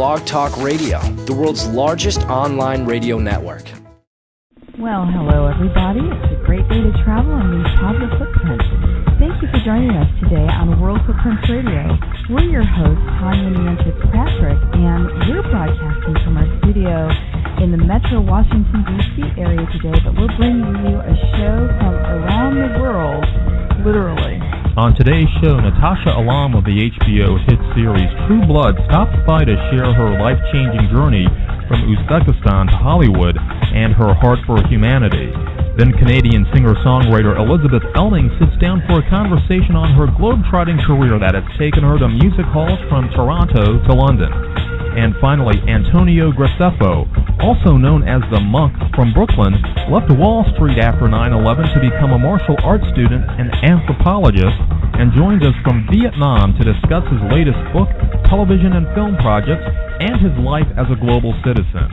Blog Talk Radio, the world's largest online radio network. Well, hello everybody. It's a great day to travel and leave positive footprints. Thank you for joining us today on World Footprints Radio. We're your hosts, Tanya and Fitzpatrick, and we're broadcasting from our studio in the Metro Washington, D.C. area today, but we're bringing you a show from around the world, literally. On today's show, Natasha Alam of the HBO hit series True Blood stops by to share her life-changing journey from Uzbekistan to Hollywood and her heart for humanity. Then Canadian singer-songwriter Elizabeth Elming sits down for a conversation on her globe-trotting career that has taken her to music halls from Toronto to London. And finally, Antonio Graceffo, also known as the Monk from Brooklyn, left Wall Street after 9/11 to become a martial arts student and anthropologist, and joined us from Vietnam to discuss his latest book, television and film projects, and his life as a global citizen.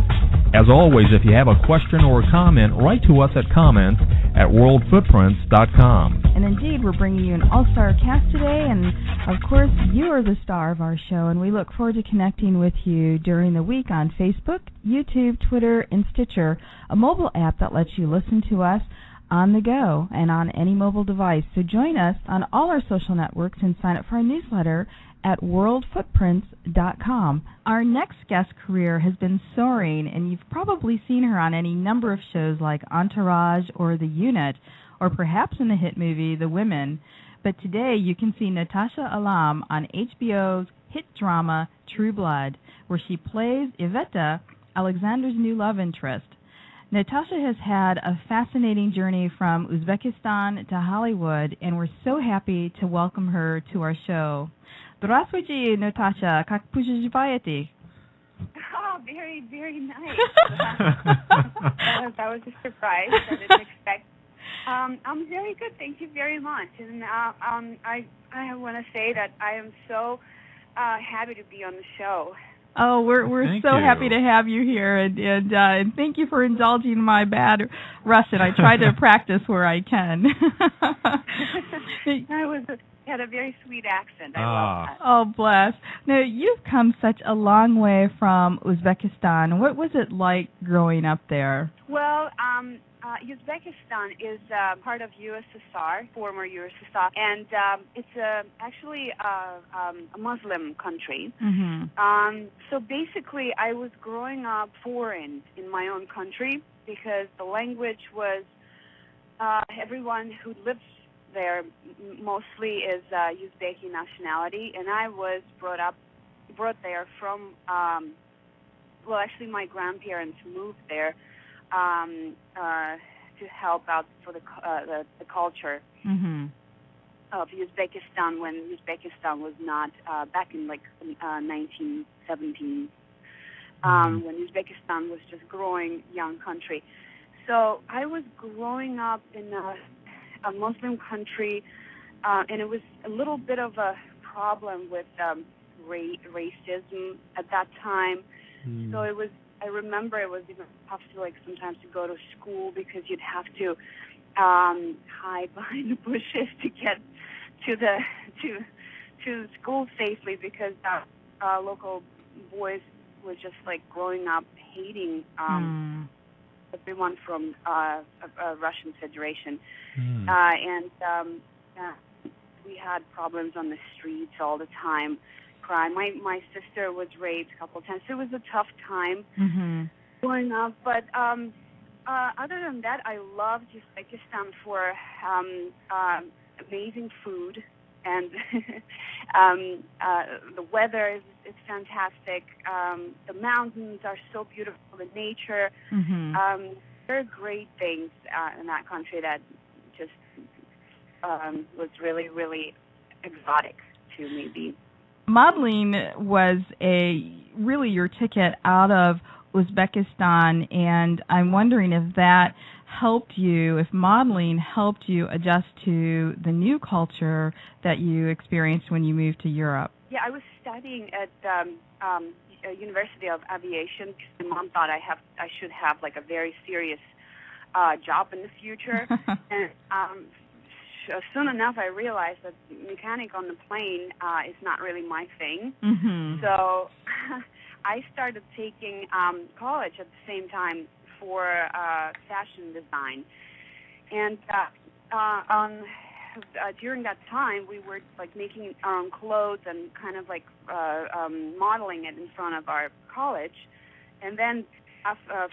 As always, if you have a question or a comment, write to us at comments@worldfootprints.com. And indeed, we're bringing you an all-star cast today, and of course, you are the star of our show, and we look forward to connecting with you during the week on Facebook, YouTube, Twitter, and Stitcher, a mobile app that lets you listen to us on the go and on any mobile device. So join us on all our social networks and sign up for our newsletter at worldfootprints.com. Our next guest career has been soaring, and you've probably seen her on any number of shows like Entourage or The Unit, or perhaps in the hit movie The Women. But today you can see Natasha Alam on HBO's hit drama True Blood, where she plays Yvetta, Alexander's new love interest. Natasha has had a fascinating journey from Uzbekistan to Hollywood, and we're so happy to welcome her to our show. Здравствуйте, Natasha. Как поживаете? Oh, very, very nice. That was a surprise. I didn't expect. I'm very good. Thank you very much. And I want to say that I am so happy to be on the show. Oh, we're so happy to have you here, and thank you for indulging my bad Russian. I try to practice where I can. You had a very sweet accent. I love that. Oh, bless. Now, you've come such a long way from Uzbekistan. What was it like growing up there? Well, Uzbekistan is part of USSR, former USSR, and it's actually a Muslim country. Mm-hmm. So basically, I was growing up foreign in my own country because the language was everyone who lives there mostly is Uzbeki nationality, and I was brought there from. Well, actually, my grandparents moved there to help out for the culture of Uzbekistan when Uzbekistan was not back in 1917 when Uzbekistan was just growing young country. So I was growing up in a Muslim country, and it was a little bit of a problem with racism at that time. So it was. I remember it was even tough to sometimes to go to school because you'd have to hide behind the bushes to get to the to school safely because local boys were just growing up hating everyone from Russian Federation, and we had problems on the streets all the time. Crime. My sister was raped a couple of times. So it was a tough time growing up. But other than that, I loved Uzbekistan for amazing food, and the weather is fantastic. The mountains are so beautiful. The nature. There are great things in that country that just was really, really exotic to me. Modeling was really your ticket out of Uzbekistan, and I'm wondering if that helped you, if modeling helped you adjust to the new culture that you experienced when you moved to Europe. Yeah, I was studying at University of Aviation because my mom thought I should have a very serious job in the future, and soon enough, I realized that mechanic on the plane is not really my thing. So I started taking college at the same time for fashion design, and during that time, we were like making our own clothes and kind of like modeling it in front of our college, and then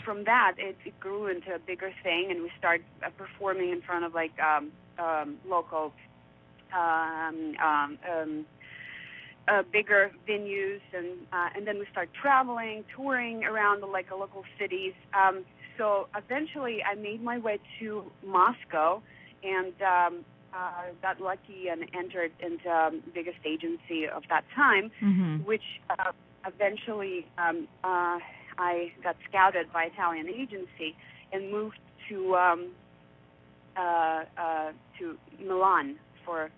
from that, it grew into a bigger thing, and we started performing in front of like local, bigger venues, and then we started traveling, touring around like local cities. So eventually, I made my way to Moscow, and got lucky and entered into the biggest agency of that time, which eventually I got scouted by Italian agency and moved to Milan for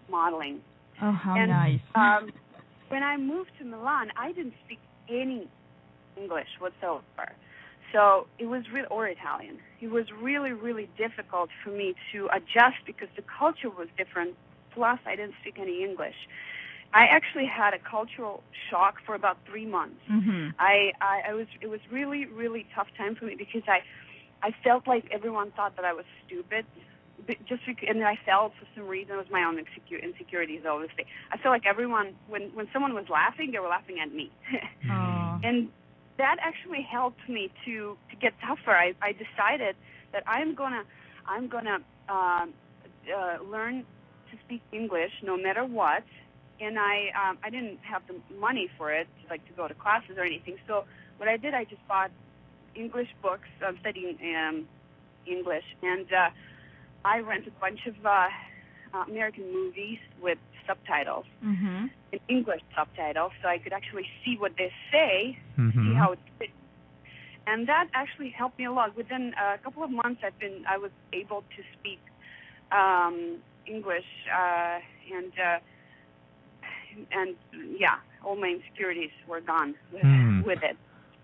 modeling. Oh, how nice! When I moved to Milan, I didn't speak any English whatsoever. So it was or Italian. It was really, really difficult for me to adjust because the culture was different. Plus, I didn't speak any English. I actually had a cultural shock for about 3 months. It was really, really tough time for me because I felt like everyone thought that I was stupid. And I felt for some reason, it was my own insecurities, obviously. I felt like everyone, when someone was laughing, they were laughing at me. And that actually helped me to get tougher. I decided that I'm gonna learn to speak English no matter what. And I didn't have the money for it, like to go to classes or anything. So what I did, I just bought English books. I'm studying English, and I rented a bunch of American movies with subtitles, in English subtitles, so I could actually see what they say, see how it's written. And that actually helped me a lot. Within a couple of months, I was able to speak English, and yeah, all my insecurities were gone with it.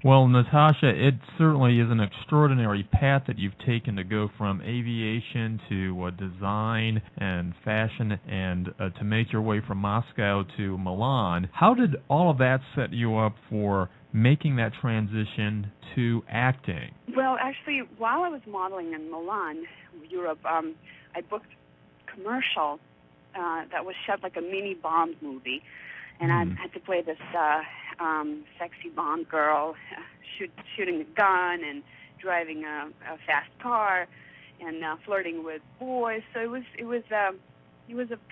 Well, Natasha, it certainly is an extraordinary path that you've taken to go from aviation to design and fashion and to make your way from Moscow to Milan. How did all of that set you up for making that transition to acting? Well, actually, while I was modeling in Milan, Europe, I booked a commercial that was shot like a mini Bond movie. And I had to play this sexy Bond girl, shooting a gun and driving a fast car, and flirting with boys. So it was a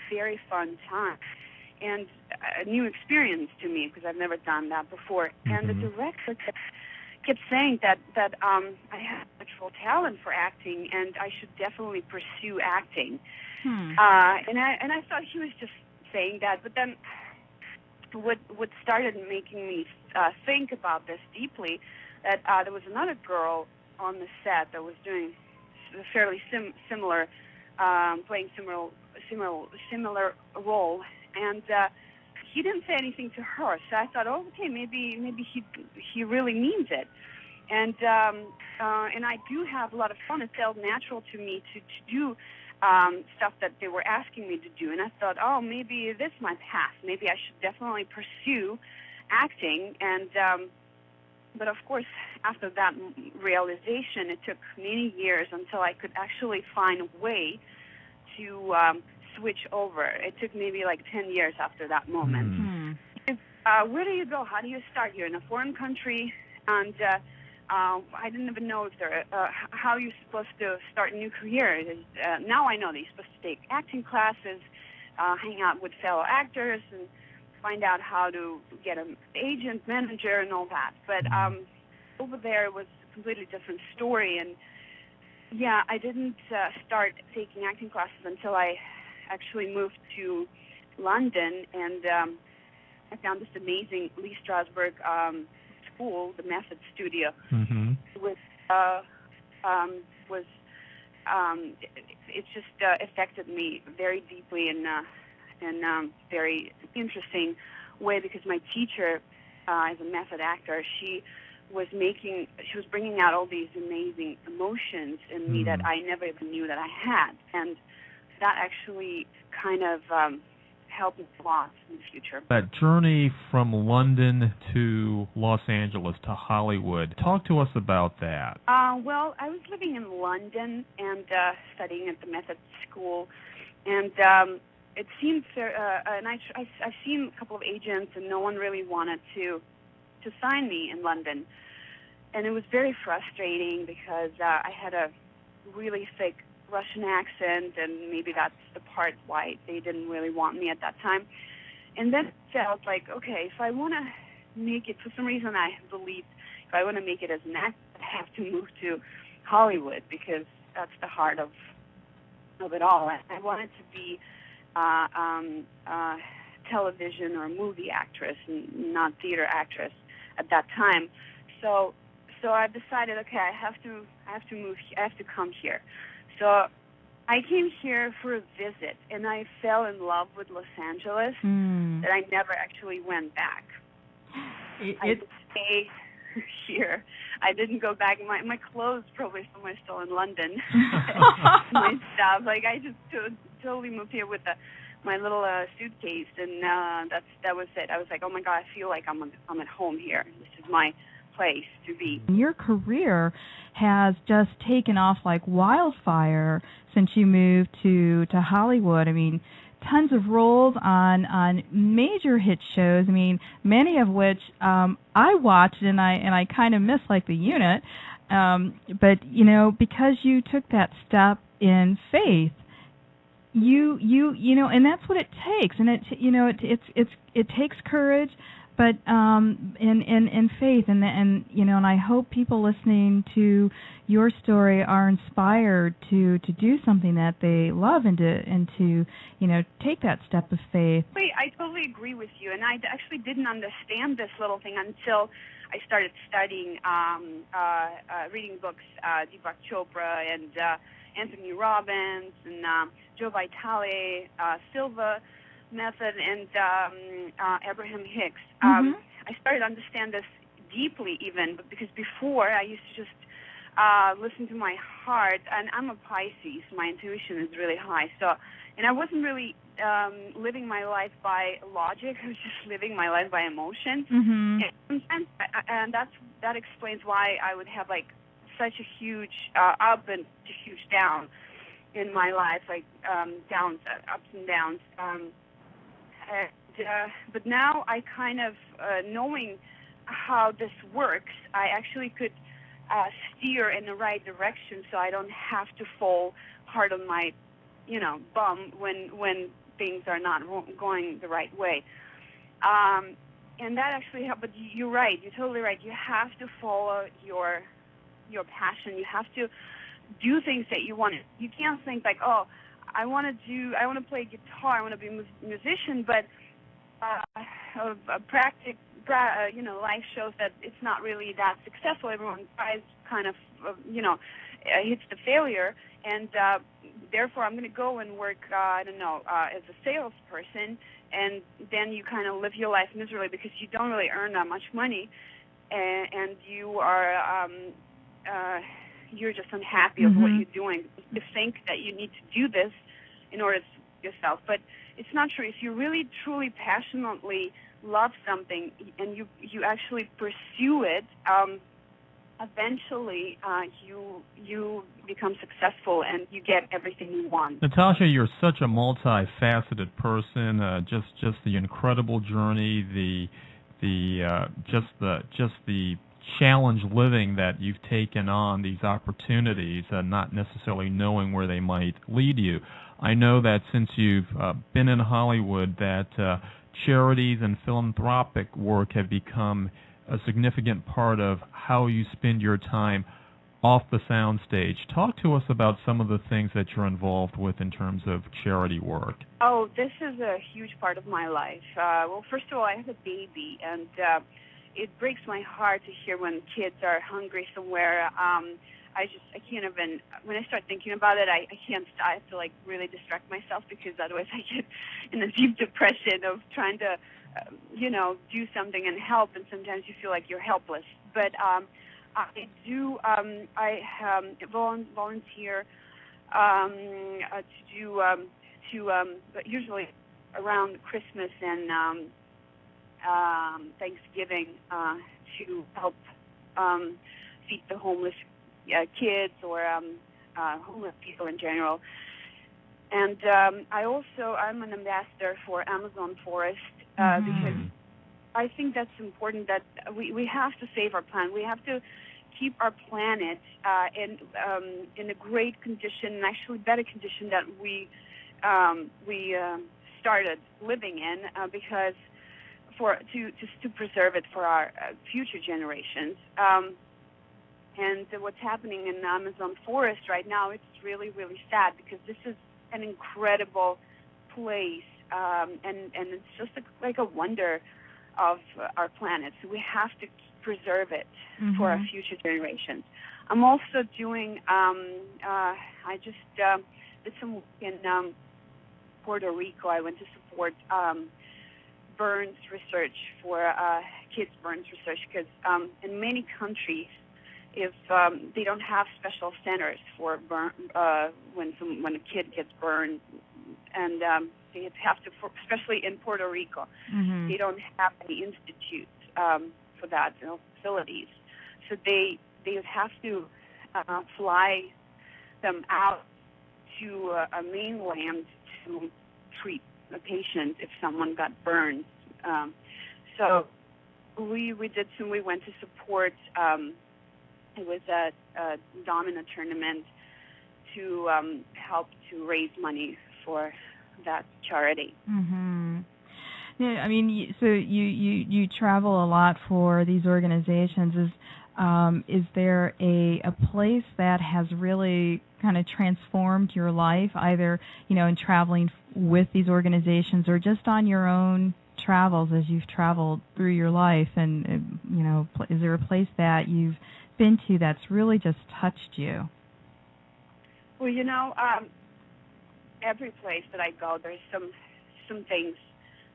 very fun time and a new experience to me because I've never done that before. And the director kept saying that I have natural talent for acting and I should definitely pursue acting. And I thought he was just saying that, but then what started making me think about this deeply, that there was another girl on the set that was doing a fairly similar, playing similar role, and he didn't say anything to her. So I thought, oh, okay, maybe he really means it, and I do have a lot of fun. It felt natural to me to do stuff that they were asking me to do, and I thought, oh, maybe this is my path. Maybe I should definitely pursue acting. And but of course, after that realization, it took many years until I could actually find a way to switch over. It took maybe like 10 years after that moment. Where do you go? How do you start? You're in a foreign country, and I didn't even know if how you're supposed to start a new career. Now I know that you're supposed to take acting classes, hang out with fellow actors, and find out how to get an agent, manager, and all that. But over there, it was a completely different story. And yeah, I didn't start taking acting classes until I actually moved to London, and I found this amazing Lee Strasberg school, the Method Studio, it just affected me very deeply in a very interesting way, because my teacher, as a method actor, she was bringing out all these amazing emotions in me that I never even knew that I had, and that actually kind of help me a lot in the future. That journey from London to Los Angeles to Hollywood, talk to us about that. Well, I was living in London and studying at the Method School, and it seemed and I've seen a couple of agents, and no one really wanted to sign me in London. And it was very frustrating because I had a really thick Russian accent, and maybe that's the part why they didn't really want me at that time. And then it felt like, okay, if I want to make it, for some reason I believed if I want to make it as an actor, I have to move to Hollywood because that's the heart of it all. I wanted to be television or movie actress, and not theater actress at that time. So I decided, okay, I have to move. I have to come here. So I came here for a visit, and I fell in love with Los Angeles. That I never actually went back. I stayed here. I didn't go back. My clothes probably somewhere still in London. My stuff. Like I just totally moved here with my little suitcase, and that was it. I was like, oh my God, I feel like I'm at home here. This is my place to be. Your career has just taken off like wildfire since you moved to Hollywood. I mean, tons of roles on major hit shows. I mean, many of which I watched and I kind of miss, like The Unit. But you know, because you took that step in faith, you know, and that's what it takes. And it takes courage. But in faith, and you know, and I hope people listening to your story are inspired to do something that they love and to you know, take that step of faith. I totally agree with you, and I actually didn't understand this little thing until I started studying, reading books, Deepak Chopra and Anthony Robbins and Joe Vitale, Silva Method, and Abraham Hicks. I started to understand this deeply even, but because before I used to just listen to my heart, and I'm a Pisces, my intuition is really high, and I wasn't really living my life by logic. I was just living my life by emotion. And sometimes, and that explains why I would have like such a huge up and a huge down in my life, like downs, ups and downs. But now I kind of, knowing how this works, I actually could steer in the right direction, so I don't have to fall hard on my, you know, bum when things are not going the right way. And that actually helped. But you're right. You're totally right. You have to follow your passion. You have to do things that you want. You can't think like, oh, I want to play guitar, I want to be a musician, but you know, life shows that it's not really that successful. Everyone tries kind of, you know, hits the failure, and therefore I'm going to go and work, as a salesperson, and then you kind of live your life miserably because you don't really earn that much money, and you are you're just unhappy of what you're doing. You think that you need to do this in order to yourself, but it's not true. If you really, truly, passionately love something and you actually pursue it, eventually you become successful and you get everything you want. Natasha, you're such a multifaceted person. Just the incredible journey, just the challenge living that you've taken on, these opportunities, not necessarily knowing where they might lead you. I know that since you've been in Hollywood, that charities and philanthropic work have become a significant part of how you spend your time off the soundstage. Talk to us about some of the things that you're involved with in terms of charity work. Oh, this is a huge part of my life. Well, first of all, I have a baby, and it breaks my heart to hear when kids are hungry somewhere. I can't even, when I start thinking about it, I can't stop. I have to, like, really distract myself because otherwise I get in a deep depression of trying to, do something and help, and sometimes you feel like you're helpless. But I volunteer to usually around Christmas and Thanksgiving to help feed the homeless kids or homeless people in general. And I'm an ambassador for Amazon Forest because I think that's important, that we have to save our planet. We have to keep our planet in a great condition, and actually better condition that we started living in, because to preserve it for our future generations. And what's happening in the Amazon forest right now, it's really, really sad, because this is an incredible place, and it's just like a wonder of our planet. So we have to preserve it for our future generations. I'm also doing, I just did some work in Puerto Rico. I went to support burns research for kids' burns research, because in many countries, if they don't have special centers for burn, when a kid gets burned, and they have to, especially in Puerto Rico, they don't have any institutes for that, facilities. So they would have to fly them out to a mainland to treat a patient if someone got burned. So we went to support. It was a domino tournament to help to raise money for that charity. Yeah, I mean, so you travel a lot for these organizations. Is there a place that has really kind of transformed your life, either in traveling with these organizations or just on your own travels as you've traveled through your life? And is there a place that you've been to that's really just touched you? Well, every place that I go, there's some things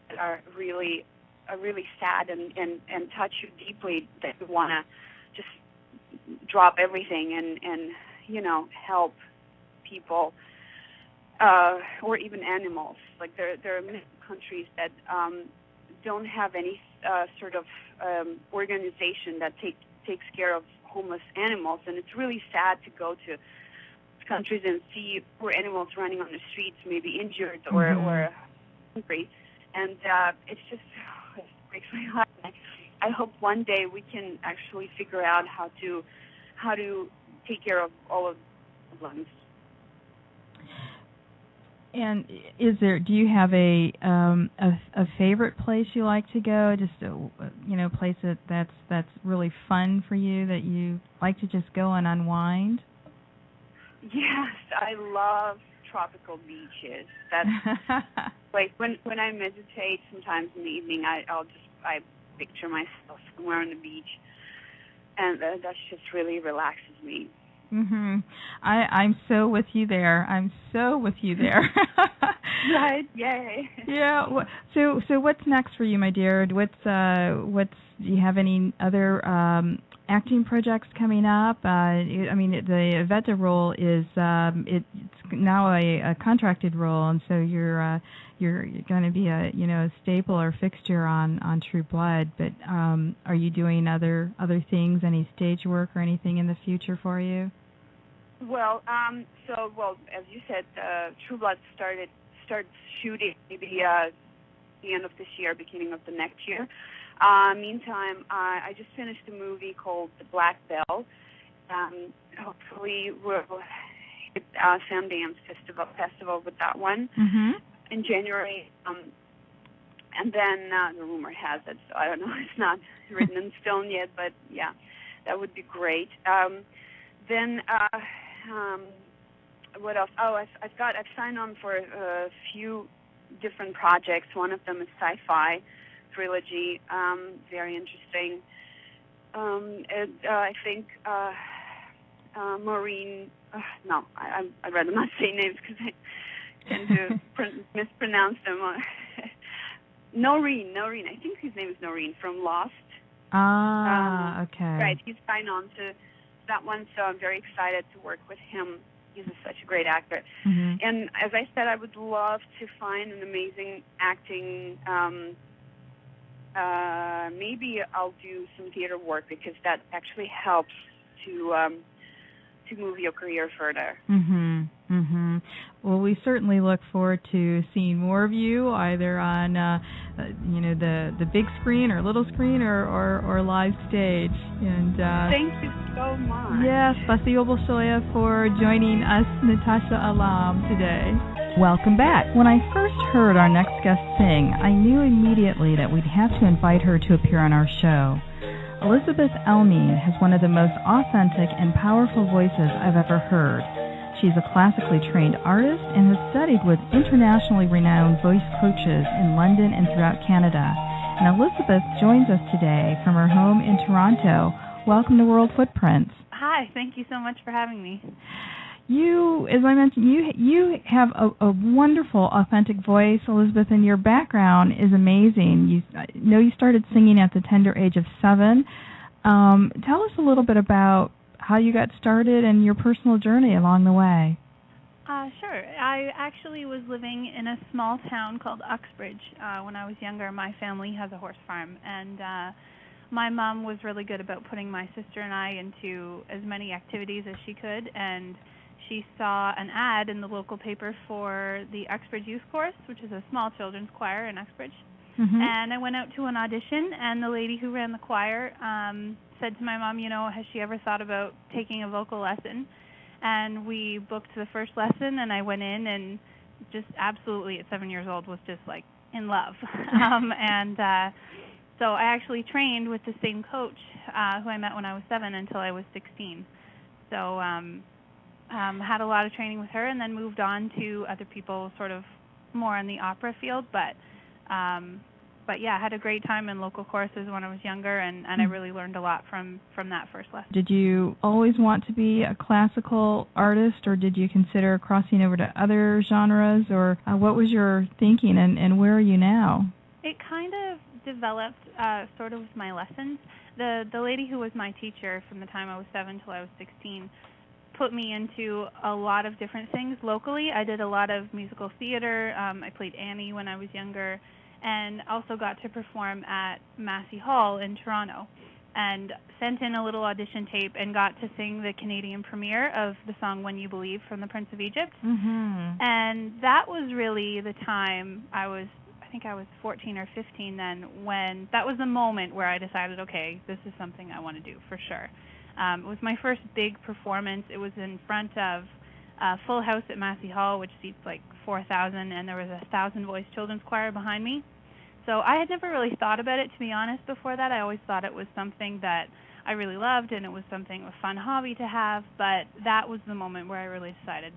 that are really sad and touch you deeply, that you want to just drop everything and help people or even animals. Like there are many countries that don't have any sort of organization that takes care of homeless animals, and it's really sad to go to countries and see poor animals running on the streets, maybe injured or hungry, and it breaks my heart. I hope one day we can actually figure out how to take care of all of the problems. And do you have a favorite place you like to go? Just a place that's really fun for you, that you like to just go and unwind? Yes, I love tropical beaches. That's like when I meditate sometimes in the evening, I picture myself somewhere on the beach, and that just really relaxes me. I'm so with you there. Right? Yay. Yeah. So what's next for you, my dear? Do you have any other acting projects coming up? The Yvetta role is it's now a contracted role, and so you're going to be a staple or fixture on True Blood. But are you doing other things, any stage work or anything in the future for you? Well, as you said, True Blood starts shooting maybe the end of this year, beginning of the next year. Meantime, I just finished a movie called The Black Bell. Hopefully we'll hit Sundance Festival with that one in January. And then the rumor has it, so I don't know, it's not written in stone yet, but yeah, that would be great. Then what else? Oh, I've signed on for a few different projects. One of them is sci-fi trilogy, very interesting. And I think Maureen. No, I'd rather not say names because I tend to mispronounce them. Noreen. I think his name is Noreen from Lost. Okay. Right, he's signed on to that one, so I'm very excited to work with him he's such a great actor. Mm-hmm. And as I said, I would love to find an amazing acting. Maybe I'll do some theater work because that actually helps to move your career further. Mm-hmm. Mm-hmm. Well, we certainly look forward to seeing more of you, either on the big screen or little screen or live stage. And thank you so much. Yes, spasibo большое for joining us, Natasha Alam, today. Welcome back. When I first heard our next guest sing, I knew immediately that we'd have to invite her to appear on our show. Elizabeth Elming has one of the most authentic and powerful voices I've ever heard. She's a classically trained artist and has studied with internationally renowned voice coaches in London and throughout Canada. And Elizabeth joins us today from her home in Toronto. Welcome to World Footprints. Hi, thank you so much for having me. You, as I mentioned, you have a wonderful, authentic voice, Elizabeth, and your background is amazing. I know you started singing at the tender age of 7. Tell us a little bit about how you got started and your personal journey along the way. Sure. I actually was living in a small town called Uxbridge when I was younger. My family has a horse farm, and my mom was really good about putting my sister and I into as many activities as she could, and she saw an ad in the local paper for the Uxbridge Youth Chorus, which is a small children's choir in Uxbridge. Mm-hmm. And I went out to an audition, and the lady who ran the choir said to my mom, has she ever thought about taking a vocal lesson? And we booked the first lesson, and I went in and just absolutely at 7 years old was just like in love. So I actually trained with the same coach who I met when I was 7 until I was 16. So had a lot of training with her, and then moved on to other people sort of more in the opera field. But yeah, I had a great time in local choruses when I was younger, and I really learned a lot from that first lesson. Did you always want to be a classical artist, or did you consider crossing over to other genres, or what was your thinking, and where are you now? It kind of developed sort of with my lessons. The lady who was my teacher from the time I was 7 till I was 16 put me into a lot of different things locally. I did a lot of musical theater. I played Annie when I was younger, and also got to perform at Massey Hall in Toronto, and sent in a little audition tape and got to sing the Canadian premiere of the song When You Believe from The Prince of Egypt. Mm-hmm. And that was really the time I think I was 14 or 15 then, when that was the moment where I decided, okay, this is something I want to do for sure. It was my first big performance. It was in front of a full house at Massey Hall, which seats like 4,000, and there was a 1,000-voice children's choir behind me. So I had never really thought about it, to be honest, before that. I always thought it was something that I really loved, and it was something, a fun hobby to have, but that was the moment where I really decided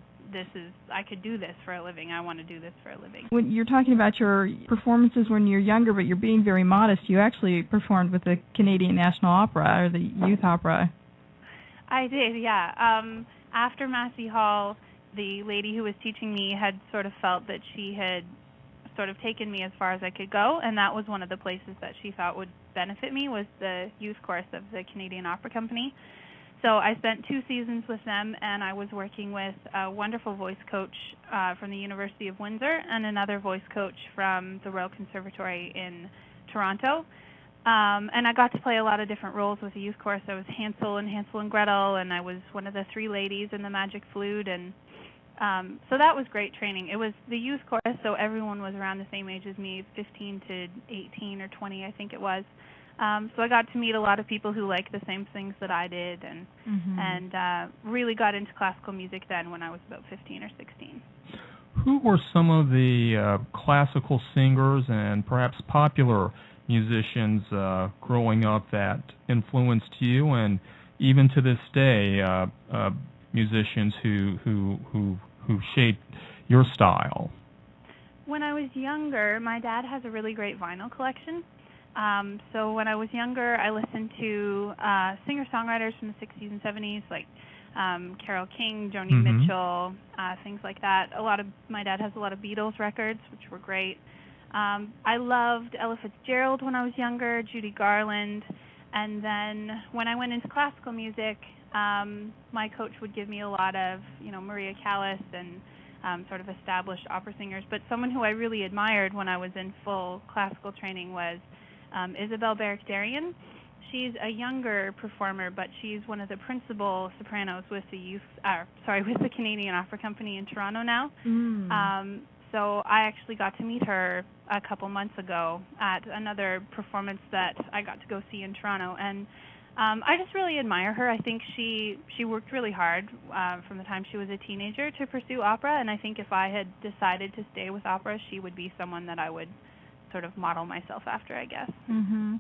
I could do this for a living. I want to do this for a living. When you're talking about your performances when you're younger, but you're being very modest, you actually performed with the Canadian National Opera, or the Youth Opera. I did, yeah. After Massey Hall, the lady who was teaching me had sort of felt that she had sort of taken me as far as I could go, and that was one of the places that she thought would benefit me, was the youth chorus of the Canadian Opera Company. So I spent 2 seasons with them, and I was working with a wonderful voice coach from the University of Windsor and another voice coach from the Royal Conservatory in Toronto. And I got to play a lot of different roles with the youth chorus. I was Hansel and Gretel, and I was one of the 3 ladies in the Magic Flute, and so that was great training. It was the youth chorus, so everyone was around the same age as me, 15 to 18 or 20, I think it was. So I got to meet a lot of people who liked the same things that I did, and really got into classical music then when I was about 15 or 16. Who were some of the classical singers and perhaps popular musicians growing up that influenced you, and even to this day, musicians who shaped your style? When I was younger, my dad has a really great vinyl collection. So when I was younger, I listened to singer-songwriters from the 60s and 70s, like Carole King, Joni Mitchell, things like that. My dad has a lot of Beatles records, which were great. I loved Ella Fitzgerald when I was younger, Judy Garland. And then when I went into classical music, my coach would give me a lot of, Maria Callas and sort of established opera singers. But someone who I really admired when I was in full classical training was Isabel Barrack-Darian. She's a younger performer, but she's one of the principal sopranos with the with the Canadian Opera Company in Toronto now. So I actually got to meet her a couple months ago at another performance that I got to go see in Toronto, and I just really admire her. I think she worked really hard from the time she was a teenager to pursue opera, and I think if I had decided to stay with opera, she would be someone that I would sort of model myself after, I guess. Mm-hmm.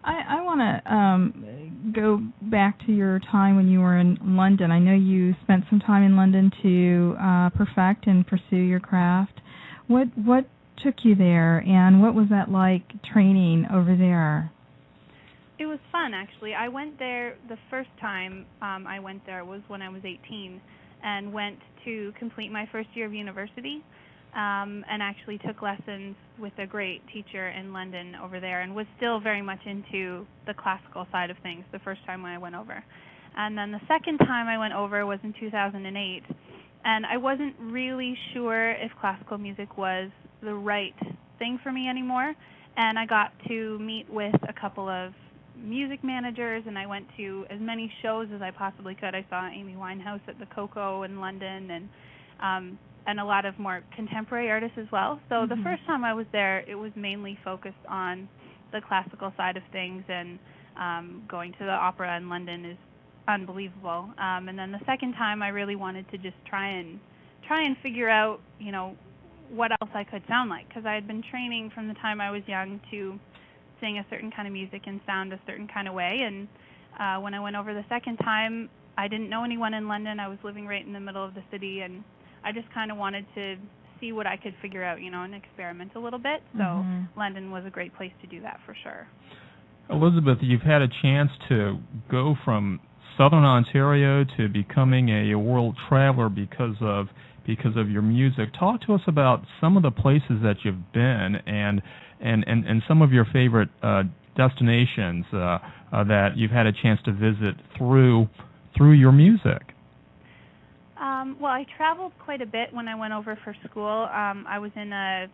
I want to go back to your time when you were in London. I know you spent some time in London to perfect and pursue your craft. What took you there, and what was that like training over there? It was fun, actually. I went there, the first time I went there was when I was 18 and went to complete my first year of university. And actually took lessons with a great teacher in London over there, and was still very much into the classical side of things the first time when I went over. And then the second time I went over was in 2008, and I wasn't really sure if classical music was the right thing for me anymore, and I got to meet with a couple of music managers, and I went to as many shows as I possibly could. I saw Amy Winehouse at the Coco in London, and a lot of more contemporary artists as well. So the first time I was there, it was mainly focused on the classical side of things, and going to the opera in London is unbelievable. And then the second time, I really wanted to just try and figure out, what else I could sound like, because I had been training from the time I was young to sing a certain kind of music and sound a certain kind of way. And when I went over the second time, I didn't know anyone in London. I was living right in the middle of the city, and I just kind of wanted to see what I could figure out, and experiment a little bit. So London was a great place to do that for sure. Elizabeth, you've had a chance to go from Southern Ontario to becoming a world traveler because of your music. Talk to us about some of the places that you've been and some of your favorite destinations that you've had a chance to visit through your music. Well, I traveled quite a bit when I went over for school. I was in a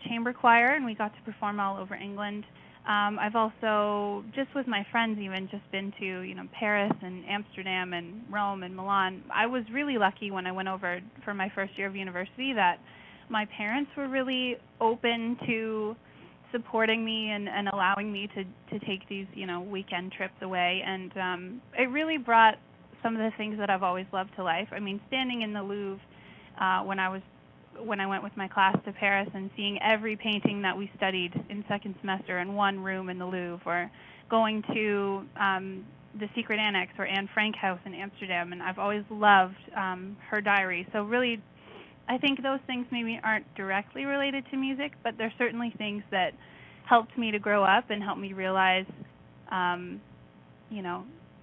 chamber choir, and we got to perform all over England. I've also, just with my friends even, just been to, Paris and Amsterdam and Rome and Milan. I was really lucky when I went over for my first year of university that my parents were really open to supporting me and allowing me to take these, weekend trips away. And it really brought some of the things that I've always loved to life. I mean, standing in the Louvre when I went with my class to Paris and seeing every painting that we studied in second semester in one room in the Louvre, or going to the Secret Annex or Anne Frank House in Amsterdam, and I've always loved her diary. So really, I think those things maybe aren't directly related to music, but they're certainly things that helped me to grow up and helped me realize,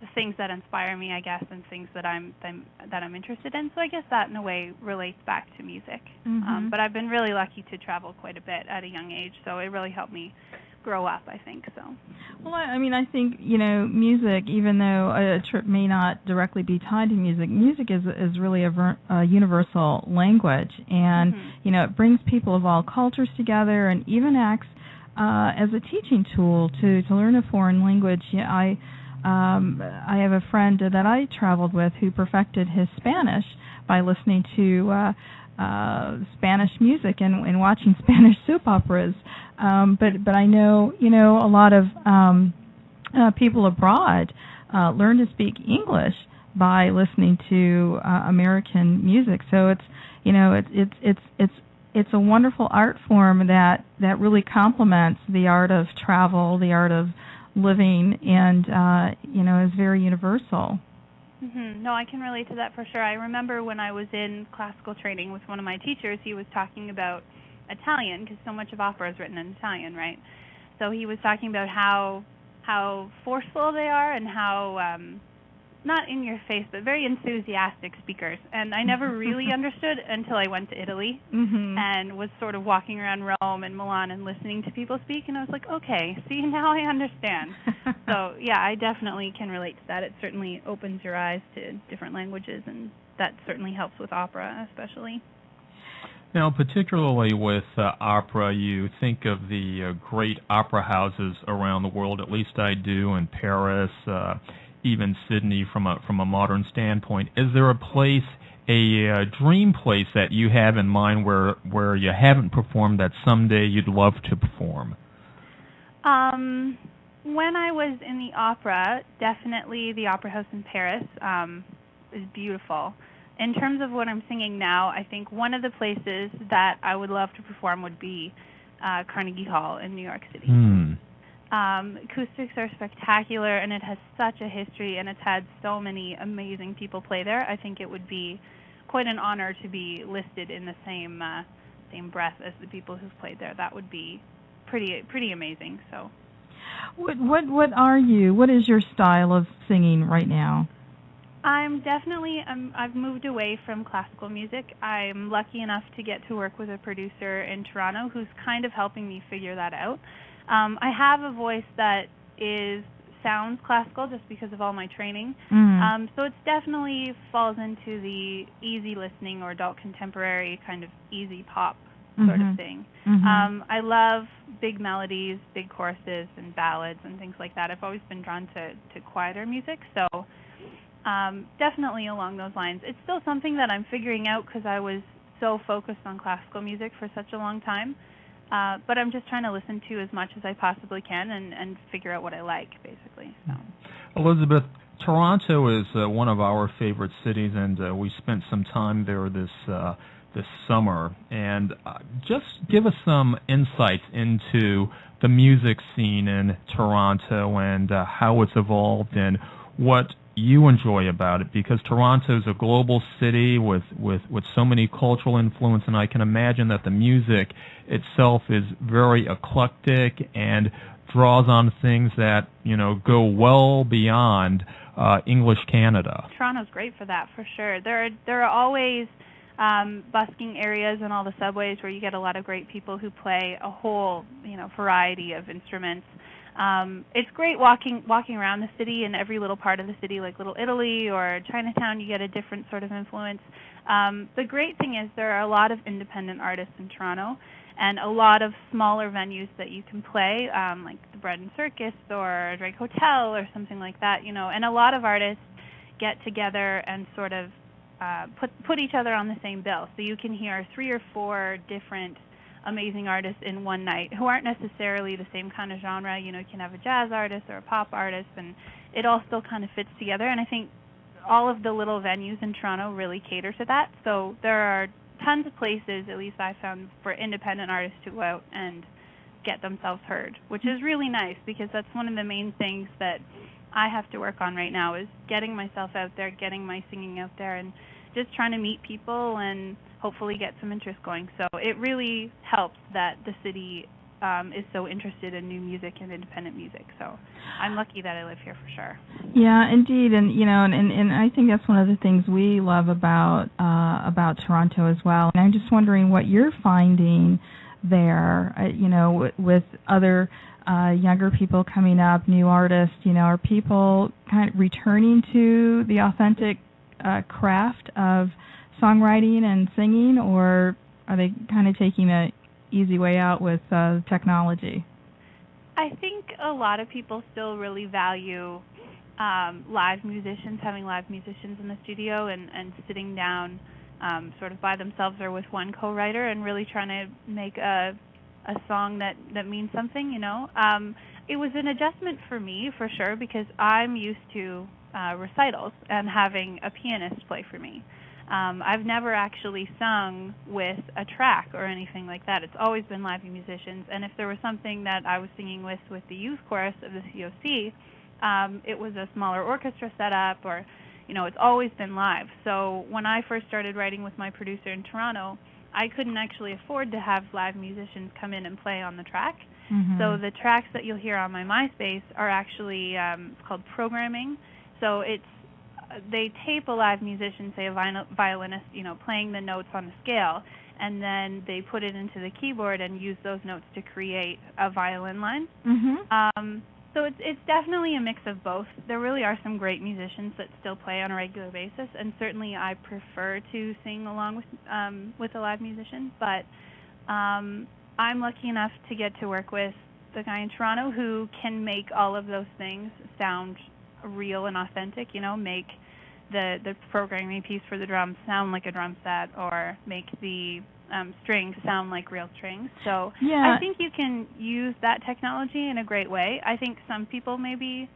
the things that inspire me, I guess, and things that I'm interested in. So I guess that, in a way, relates back to music. But I've been really lucky to travel quite a bit at a young age, so it really helped me grow up, I think. So. Well, I think, music, even though a trip may not directly be tied to music, music is really a universal language, and, it brings people of all cultures together, and even acts as a teaching tool to learn a foreign language. I have a friend that I traveled with who perfected his Spanish by listening to Spanish music and watching Spanish soap operas. But I know, a lot of people abroad learn to speak English by listening to American music. So it's a wonderful art form that really complements the art of travel, the art of living, and is very universal. No, I can relate to that for sure. I remember when I was in classical training with one of my teachers, he was talking about Italian, because so much of opera is written in Italian, right? So he was talking about how forceful they are, and how not in your face, but very enthusiastic speakers. And I never really understood until I went to Italy and was sort of walking around Rome and Milan and listening to people speak, and I was like, okay, see, now I understand. So, yeah, I definitely can relate to that. It certainly opens your eyes to different languages, and that certainly helps with opera, especially. Now, particularly with opera, you think of the great opera houses around the world, at least I do, in Paris, even Sydney from a modern standpoint. Is there a place, a dream place that you have in mind where you haven't performed that someday you'd love to perform? When I was in the opera, definitely the Opera House in Paris is beautiful. In terms of what I'm singing now, I think one of the places that I would love to perform would be Carnegie Hall in New York City. Acoustics are spectacular, and it has such a history, and it's had so many amazing people play there. I think it would be quite an honor to be listed in the same breath as the people who've played there. That would be pretty amazing. So, what are you? What is your style of singing right now? I've moved away from classical music. I'm lucky enough to get to work with a producer in Toronto who's kind of helping me figure that out. I have a voice that sounds classical just because of all my training. So it definitely falls into the easy listening or adult contemporary kind of easy pop sort of thing. I love big melodies, big choruses, and ballads and things like that. I've always been drawn to quieter music, so definitely along those lines. It's still something that I'm figuring out because I was so focused on classical music for such a long time. But I'm just trying to listen to as much as I possibly can and figure out what I like, basically. So. Elizabeth, Toronto is one of our favorite cities, and we spent some time there this summer. And just give us some insights into the music scene in Toronto and how it's evolved and what you enjoy about it, because Toronto is a global city with so many cultural influence, and I can imagine that the music itself is very eclectic and draws on things that go well beyond English Canada. Toronto's great for that, for sure. There are always busking areas in all the subways where you get a lot of great people who play a whole variety of instruments. It's great walking around the city, in every little part of the city, like Little Italy or Chinatown. You get a different sort of influence. The great thing is there are a lot of independent artists in Toronto, and a lot of smaller venues that you can play, like the Bread and Circus or Drake Hotel or something like that. And a lot of artists get together and sort of put each other on the same bill, so you can hear 3 or 4 different amazing artists in one night who aren't necessarily the same kind of genre. You can have a jazz artist or a pop artist, and it all still kind of fits together. And I think all of the little venues in Toronto really cater to that. So there are tons of places, at least I found, for independent artists to go out and get themselves heard, which is really nice, because that's one of the main things that I have to work on right now, is getting myself out there, getting my singing out there, and just trying to meet people and hopefully get some interest going. So it really helps that the city is so interested in new music and independent music. So I'm lucky that I live here, for sure. Yeah, indeed, and and I think that's one of the things we love about Toronto as well. And I'm just wondering what you're finding there. With other younger people coming up, new artists. Are people kind of returning to the authentic craft of songwriting and singing, or are they kind of taking an easy way out with technology? I think a lot of people still really value live musicians, having live musicians in the studio and sitting down sort of by themselves or with one co-writer and really trying to make a song that means something, It was an adjustment for me, for sure, because I'm used to recitals and having a pianist play for me. I've never actually sung with a track or anything like that. It's always been live musicians, and if there was something that I was singing with the youth chorus of the COC, it was a smaller orchestra setup, or, it's always been live. So when I first started writing with my producer in Toronto, I couldn't actually afford to have live musicians come in and play on the track. So the tracks that you'll hear on my MySpace are actually it's called programming. So it's they tape a live musician, say a violinist, playing the notes on a scale, and then they put it into the keyboard and use those notes to create a violin line. So it's definitely a mix of both. There really are some great musicians that still play on a regular basis, and certainly I prefer to sing along with a live musician. But I'm lucky enough to get to work with the guy in Toronto who can make all of those things sound real and authentic. Make the programming piece for the drums sound like a drum set, or make the strings sound like real strings. So I think you can use that technology in a great way. I think some people maybe,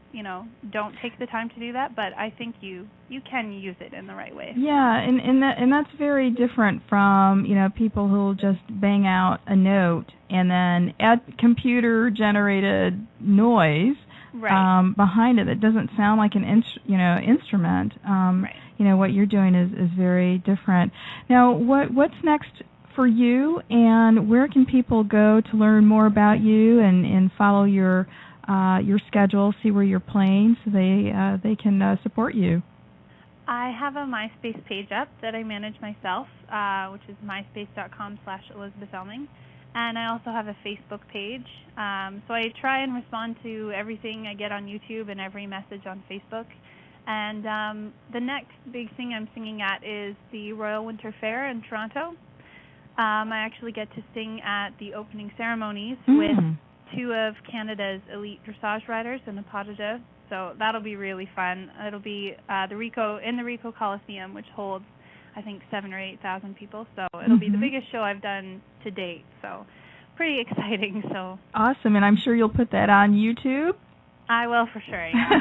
don't take the time to do that, but I think you can use it in the right way. Yeah, and that's very different from, people who will just bang out a note and then add computer-generated noise behind it. It doesn't sound like an instrument. What you're doing is very different. Now, what's next for you, and where can people go to learn more about you and follow your schedule, see where you're playing, so they can support you? I have a MySpace page up that I manage myself, which is myspace.com/Elizabeth Elming. And I also have a Facebook page. So I try and respond to everything I get on YouTube and every message on Facebook. And the next big thing I'm singing at is the Royal Winter Fair in Toronto. I actually get to sing at the opening ceremonies with two of Canada's elite dressage riders in a pas de deux. So that'll be really fun. It'll be the Ricoh Coliseum, which holds, I think, 7,000 or 8,000 people. So it'll be the biggest show I've done to date. So pretty exciting. So awesome, and I'm sure you'll put that on YouTube. I will for sure. Yeah.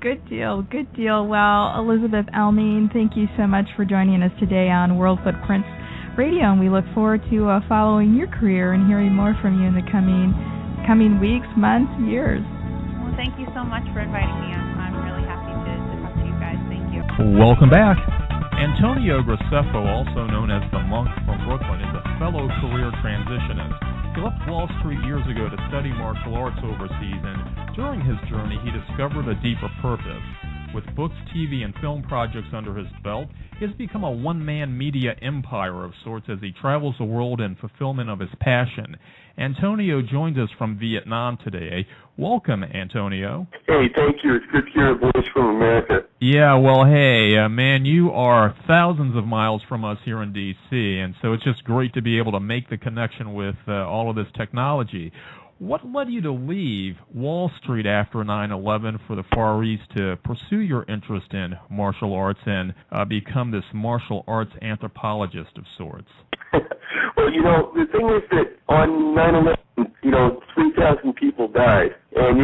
Good deal. Well, Elizabeth Elming, thank you so much for joining us today on World Footprints Radio, and we look forward to following your career and hearing more from you in the coming weeks, months, years. Well, thank you so much for inviting me. I'm really happy to talk to you guys. Thank you. Welcome back. Antonio Graceffo, also known as the Monk from Brooklyn, is a fellow career transitionist. He left Wall Street years ago to study martial arts overseas, and during his journey, he discovered a deeper purpose. With books, TV, and film projects under his belt, he has become a one-man media empire of sorts as he travels the world in fulfillment of his passion. Antonio joins us from Vietnam today. Welcome, Antonio. Hey, thank you. It's good to hear a voice from America. Yeah, well, hey, man, you are thousands of miles from us here in D.C., and so it's just great to be able to make the connection with all of this technology. What led you to leave Wall Street after 9/11 for the Far East to pursue your interest in martial arts and become this martial arts anthropologist of sorts? Well, the thing is that on 9/11, 3,000 people died. And,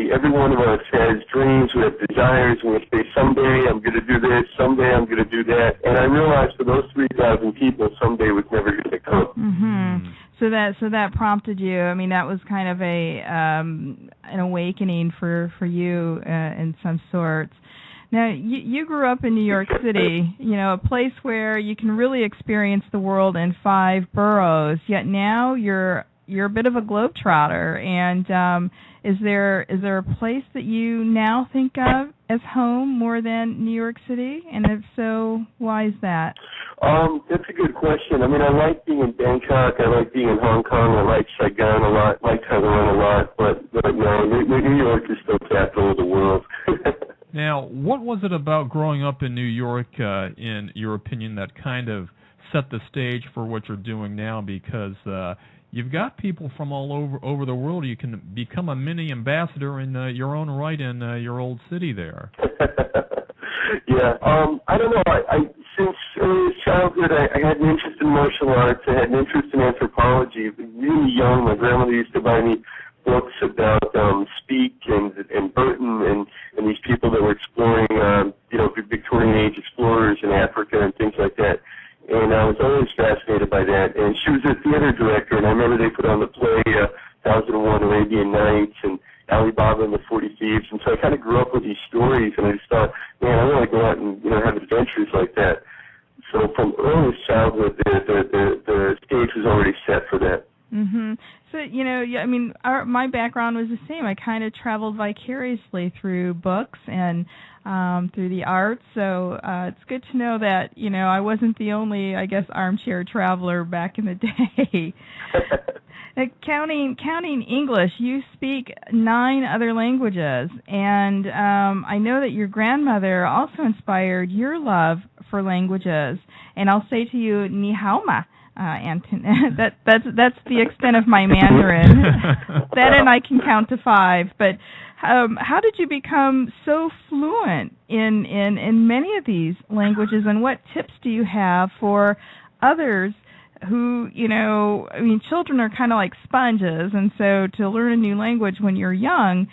every one of us has dreams, we have desires, and we say, someday I'm going to do this, someday I'm going to do that. And I realized for those 3,000 people, someday was never going to come. Mm-hmm. So that prompted you. I mean, that was kind of an awakening for you in some sorts. Now, you grew up in New York City, a place where you can really experience the world in 5 boroughs. Yet now you're a bit of a globetrotter. And is there a place that you now think of as home more than New York City? And if so, why is that? That's a good question. I mean, I like being in Bangkok. I like being in Hong Kong. I like Saigon a lot. I like Taiwan a lot. But no, New York is still capital of the world. Now, what was it about growing up in New York, in your opinion, that kind of set the stage for what you're doing now? Because you've got people from all over the world. You can become a mini ambassador in your own right in your old city there. Yeah, I don't know. Since early childhood, I had an interest in martial arts. I had an interest in anthropology. Really young, my grandmother used to buy me books about Speke and Burton and these people that were exploring, Victorian age explorers in Africa and things like that. And I was always fascinated by that. And she was a theater director, and I remember they put on the play 1001 Arabian Nights and Alibaba and the 40 Thieves. And so I kind of grew up with these stories, and I just thought, man, I want to go out and have adventures like that. So from earliest childhood, the stage was already set for that. Mm-hmm. So, I mean, my background was the same. I kind of traveled vicariously through books and through the arts. So it's good to know that, I wasn't the only, I guess, armchair traveler back in the day. Counting English, you speak 9 other languages. And I know that your grandmother also inspired your love for languages. And I'll say to you, ni hao ma. That's the extent of my Mandarin. That and I can count to 5. But how did you become so fluent in many of these languages, and what tips do you have for others who, children are kind of like sponges, and so to learn a new language when you're young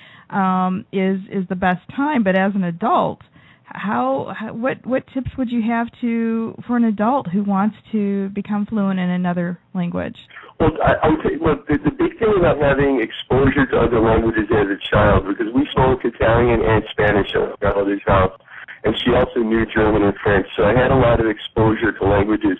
is the best time. But as an adult, what tips would you have for an adult who wants to become fluent in another language? Well, I would say, look, the big thing about having exposure to other languages as a child, because we spoke Italian and Spanish at my grandmother's house, and she also knew German and French, so I had a lot of exposure to languages.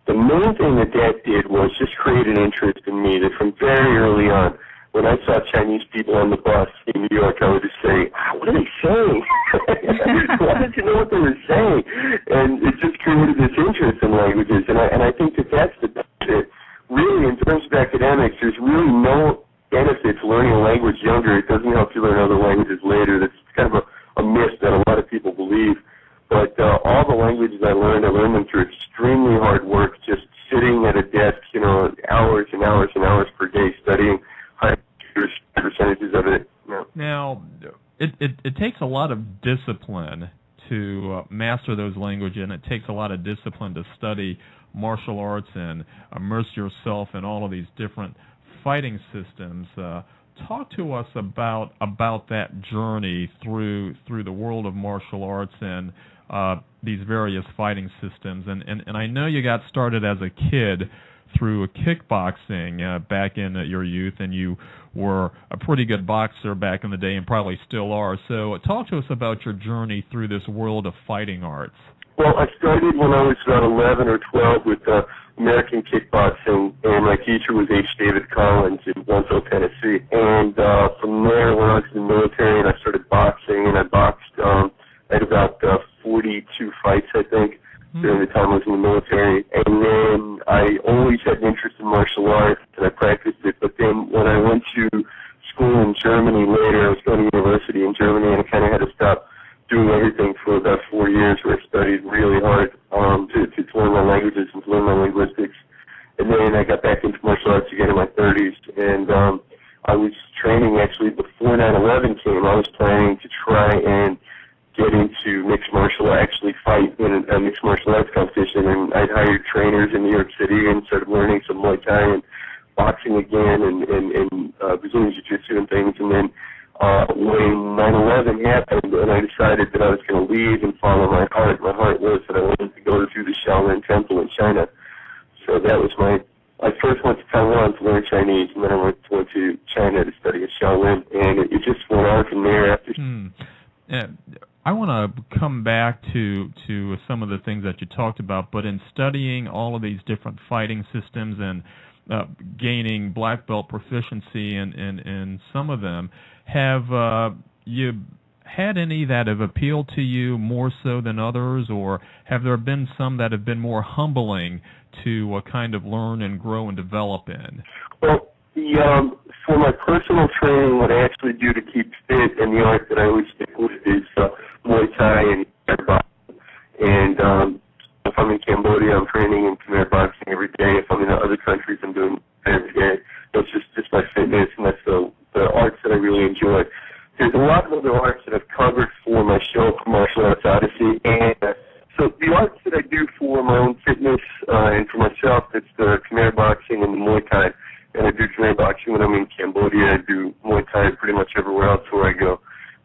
The main thing that did was just create an interest in me, that from very early on, when I saw Chinese people on the bus in New York, I would just say, what are they saying? I wanted to know what they were saying. And it just created this interest in languages. And I think that's the benefit. Really, in terms of academics, there's really no benefit to learning a language younger. It doesn't help you learn other languages later. That's kind of a myth that a lot of people believe. But all the languages I learned them through extremely hard work, just sitting at a desk, hours and hours and hours per day studying high percentages of it. Now, it takes a lot of discipline to master those languages, and it takes a lot of discipline to study martial arts and immerse yourself in all of these different fighting systems. Talk to us about that journey through the world of martial arts and these various fighting systems. And I know you got started as a kid through kickboxing back in your youth, and you were a pretty good boxer back in the day and probably still are. So talk to us about your journey through this world of fighting arts. Well, I started when I was about 11 or 12 with American kickboxing, and my teacher was H. David Collins in Bluntville, Tennessee. And from there, when I was in the military, and I started boxing, and I boxed at about 42 fights, I think, during the time I was in the military. And then I always had an interest in martial arts, and I practiced it. But then when I went to school in Germany later, I was going to university in Germany, and I kind of had to stop doing everything for about 4 years, where I studied really hard to learn my languages and to learn my linguistics. And then I got back into martial arts again in my 30s, and I was training actually before 9/11 came. I was planning to try and get into mixed martial arts, actually fight in a mixed martial arts competition, and I'd hired trainers in New York City and started learning some Muay Thai and boxing again and Brazilian Jiu-Jitsu and things. And then when 9/11 happened, and I decided that I was going to leave and follow my heart was that I wanted to go to the Shaolin Temple in China. So that was I first went to Taiwan to learn Chinese, and then I went to China to study at Shaolin, and it just went on from there after. I want to come back to some of the things that you talked about, but in studying all of these different fighting systems and gaining black belt proficiency in some of them, have you had any that have appealed to you more so than others, or have there been some that have been more humbling to kind of learn and grow and develop in? Well, for my personal training, what I actually do to keep fit, and the art that I always stick with is Muay Thai and Khmer boxing. And if I'm in Cambodia, I'm training in Khmer boxing every day. If I'm in other countries, I'm doing it every day. That's just my fitness, and that's the arts that I really enjoy. There's a lot of other arts that I've covered for my show, Martial Arts Odyssey, and so the arts that I do for my own fitness and for myself, it's the Khmer boxing and the Muay Thai. And I do Khmer boxing when I'm in Cambodia. I do Muay Thai pretty much everywhere else where I go.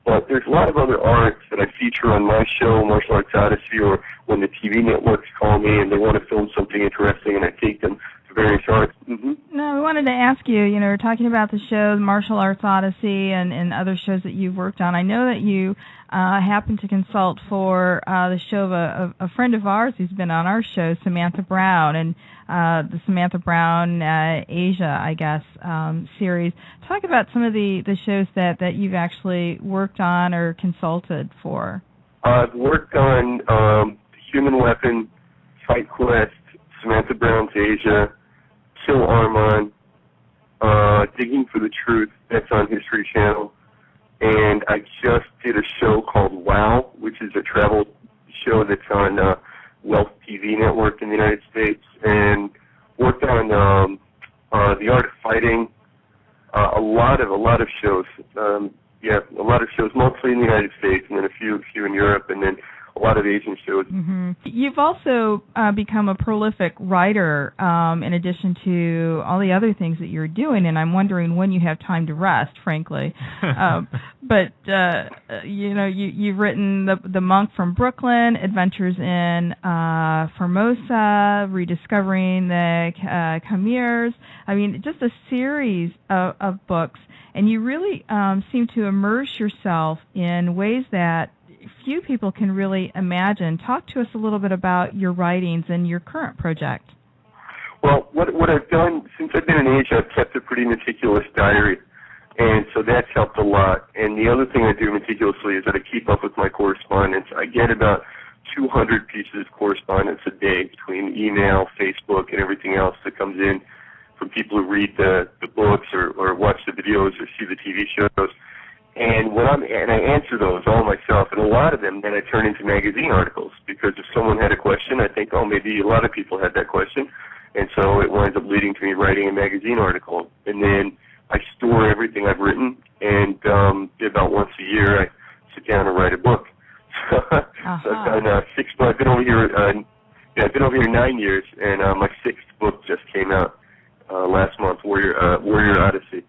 But there's a lot of other arts that I feature on my show, Martial Arts Odyssey, or when the TV networks call me and they want to film something interesting, and I take them to various arts. No, we wanted to ask you, we're talking about the show, Martial Arts Odyssey, and other shows that you've worked on. I know that you happen to consult for the show of a friend of ours who's been on our show, Samantha Brown, and the Samantha Brown Asia, I guess, series. Talk about some of the shows that you've actually worked on or consulted for. I've worked on Human Weapon, Fight Quest, Samantha Brown's Asia, Kill Armand, Digging for the Truth, that's on History Channel, and I just did a show called WOW, which is a travel show that's on Wealth TV network in the United States, and worked on The Art of Fighting, a lot of shows, a lot of shows, mostly in the United States, and then a few in Europe, and then a lot of Asian shows. Mm-hmm. You've also become a prolific writer in addition to all the other things that you're doing, and I'm wondering when you have time to rest, frankly. But you've written The Monk from Brooklyn, Adventures in Formosa, Rediscovering the Khmers. I mean, just a series of books, and you really seem to immerse yourself in ways that few people can really imagine. Talk to us a little bit about your writings and your current project. Well, what I've done since I've been in Asia, I've kept a pretty meticulous diary, and so that's helped a lot. And the other thing I do meticulously is that I keep up with my correspondence. I get about 200 pieces of correspondence a day between email, Facebook, and everything else that comes in from people who read the books or watch the videos or see the TV shows. And I answer those all myself, and a lot of them then I turn into magazine articles, because if someone had a question, I think, maybe a lot of people had that question, and so it winds up leading to me writing a magazine article. And then I store everything I've written, and about once a year I sit down and write a book. So I've done 6 books. I've been over here 9 years, and my 6th book just came out last month, Warrior Odyssey.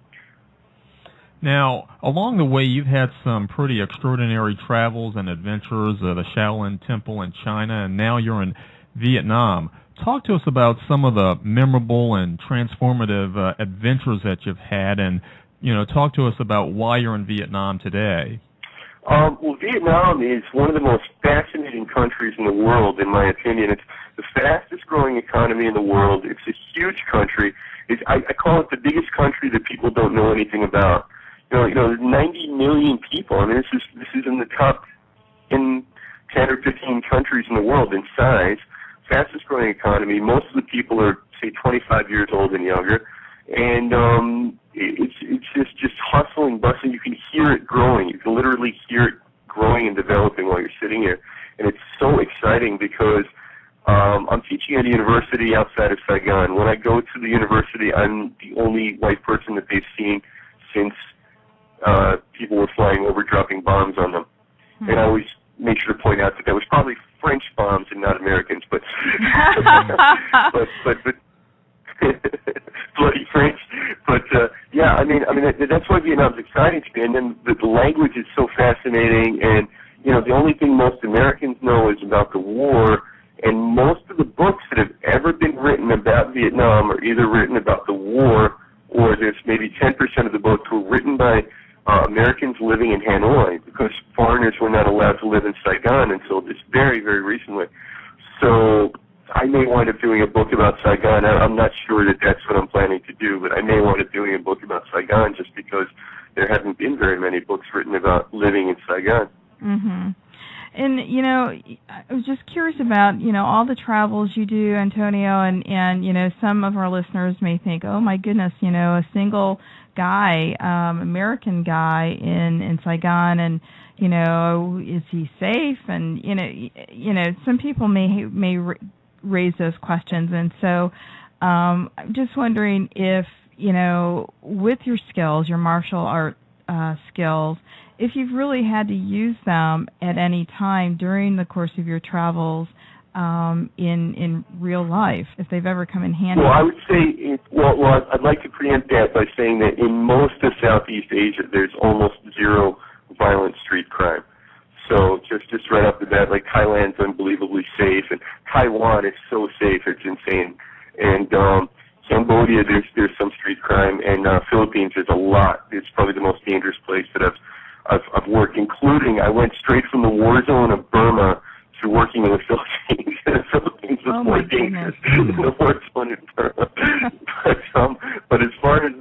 Now, along the way, you've had some pretty extraordinary travels and adventures, the Shaolin Temple in China, and now you're in Vietnam. Talk to us about some of the memorable and transformative adventures that you've had, and, talk to us about why you're in Vietnam today. Well, Vietnam is one of the most fascinating countries in the world, in my opinion. It's the fastest growing economy in the world. It's a huge country. I call it the biggest country that people don't know anything about. There's 90 million people. I mean, this is in the top 10 or 15 countries in the world in size. Fastest growing economy. Most of the people are, say, 25 years old and younger, and it's just hustling, bustling. You can hear it growing. You can literally hear it growing and developing while you're sitting here, and it's so exciting because I'm teaching at a university outside of Saigon. When I go to the university, I'm the only white person that they've seen since people were flying over, dropping bombs on them. And I always make sure to point out that was probably French bombs and not Americans, but bloody French. But I mean that's why Vietnam's exciting to me. And then the language is so fascinating. And the only thing most Americans know is about the war. And most of the books that have ever been written about Vietnam are either written about the war, or there's maybe 10% of the books were written by Americans living in Hanoi, because foreigners were not allowed to live in Saigon until just very, very recently. So I may wind up doing a book about Saigon. I'm not sure that that's what I'm planning to do, but I may wind up doing a book about Saigon just because there haven't been very many books written about living in Saigon. Mm-hmm. And, I was just curious about, all the travels you do, Antonio, and some of our listeners may think, oh, my goodness, a single guy, American guy in Saigon, and, is he safe? And, some people may raise those questions. And so I'm just wondering if, with your skills, your martial art skills, if you've really had to use them at any time during the course of your travels in real life, if they've ever come in handy. Well, I would say, I'd like to preempt that by saying that in most of Southeast Asia, there's almost zero violent street crime. So just right off the bat, like Thailand's unbelievably safe, and Taiwan is so safe, it's insane. And Cambodia, there's some street crime, and Philippines, there's a lot. It's probably the most dangerous place that I've worked, including I went straight from the war zone of Burma to working in the Philippines. The Philippines was more dangerous than the war zone in Burma. But as far as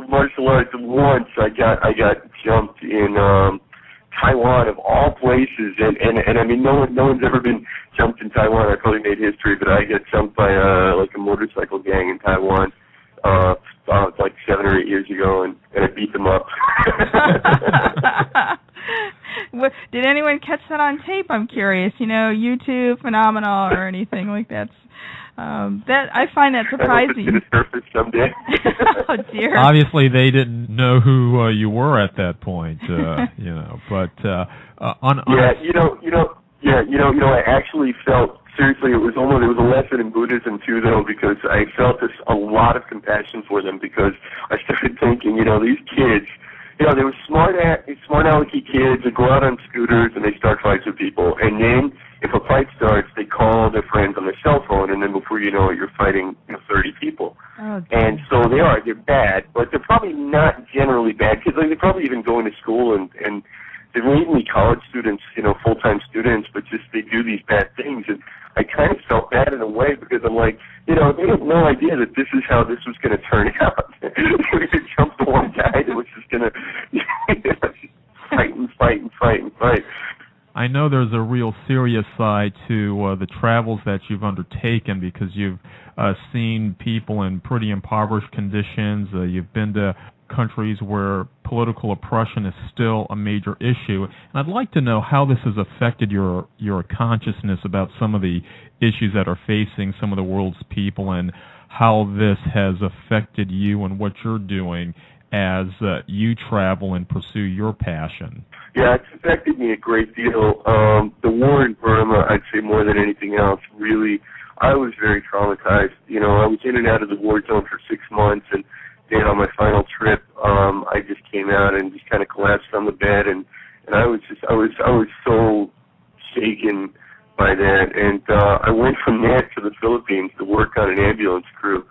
martial arts, once I got jumped in Taiwan of all places, and I mean no one's ever been jumped in Taiwan. I probably made history, but I got jumped by like a motorcycle gang in Taiwan like 7 or 8 years ago, and I beat them up. Did anyone catch that on tape? I'm curious. YouTube, phenomenal, or anything like that. That I find that surprising. I hope it's going to surface someday. Oh dear. Obviously, they didn't know who you were at that point, But I actually felt seriously. It was a lesson in Buddhism too, though, because I felt a lot of compassion for them, because I started thinking, these kids. They were smart alecky kids that go out on scooters and they start fights with people. And then if a fight starts, they call their friends on their cell phone, and then before you know it, you're fighting 30 people. Oh, and so they're bad, but they're probably not generally bad kids. They're probably even going to school, and they're mainly college students, full-time students, but just they do these bad things. And I kind of felt bad in a way, because I'm like, they had no idea that this is how this was going to turn out. We could jump the one guy that was just going to fight. I know there's a real serious side to the travels that you've undertaken, because you've seen people in pretty impoverished conditions. You've been to countries where political oppression is still a major issue. And I'd like to know how this has affected your consciousness about some of the issues that are facing some of the world's people, and how this has affected you and what you're doing as you travel and pursue your passion. Yeah, it's affected me a great deal. The war in Burma, I'd say more than anything else, really, I was very traumatized. I was in and out of the war zone for 6 months, and then on my final trip, I just came out and just kind of collapsed on the bed, and I was so shaken by that, and I went from there to the Philippines to work on an ambulance crew.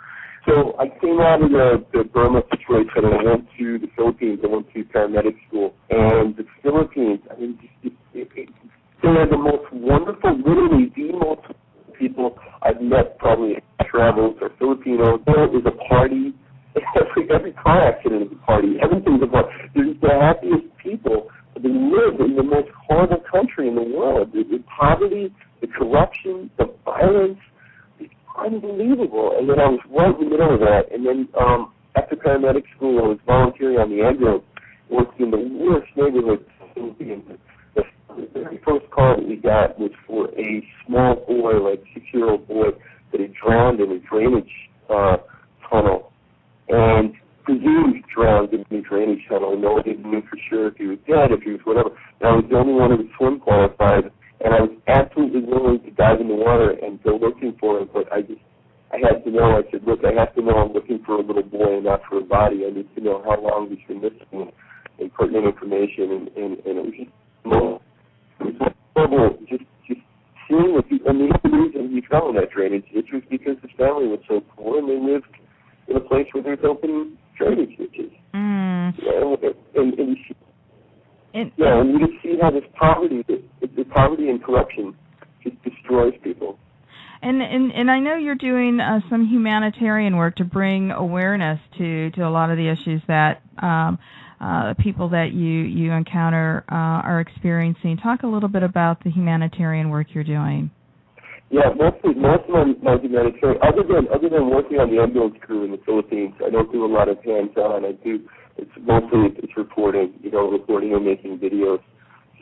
So I came out of the Burma situation, and I went to the Philippines. I went to paramedic school, and the Philippines, I mean, they are the most wonderful, literally the most people I've met probably in travels or Filipinos. There is a party. Every car accident is a party. Everything's a party. They're the happiest people. They live in the most horrible country in the world. The poverty, the corruption, the violence, it's unbelievable. And then I was right in the middle of that. And then after paramedic school, I was volunteering on the ambulance, working in the worst neighborhood. The very first call that we got was for a small boy, like 6-year-old boy, that had drowned in a drainage tunnel. And presumed drowned in the drainage tunnel. No one knew for sure if he was dead, if he was whatever. And I was the only one who was swim qualified, and I was absolutely willing to dive in the water and go looking for him. But I had to know. I said, look, I have to know I'm looking for a little boy and not for a body. I need to know how long he's been missing and putting in information. And it was just horrible. Just seeing what people. And the reason he fell in that drainage ditch was because his family was so poor, and they lived in a place where there's open drainage ditches. And you just see how this poverty, the poverty and corruption just destroys people. And I know you're doing some humanitarian work to bring awareness to a lot of the issues that people that you encounter are experiencing. Talk a little bit about the humanitarian work you're doing. Yeah, most of my humanitarian, other than working on the ambulance crew in the Philippines, I don't do a lot of hands-on. It's mostly reporting, reporting or making videos.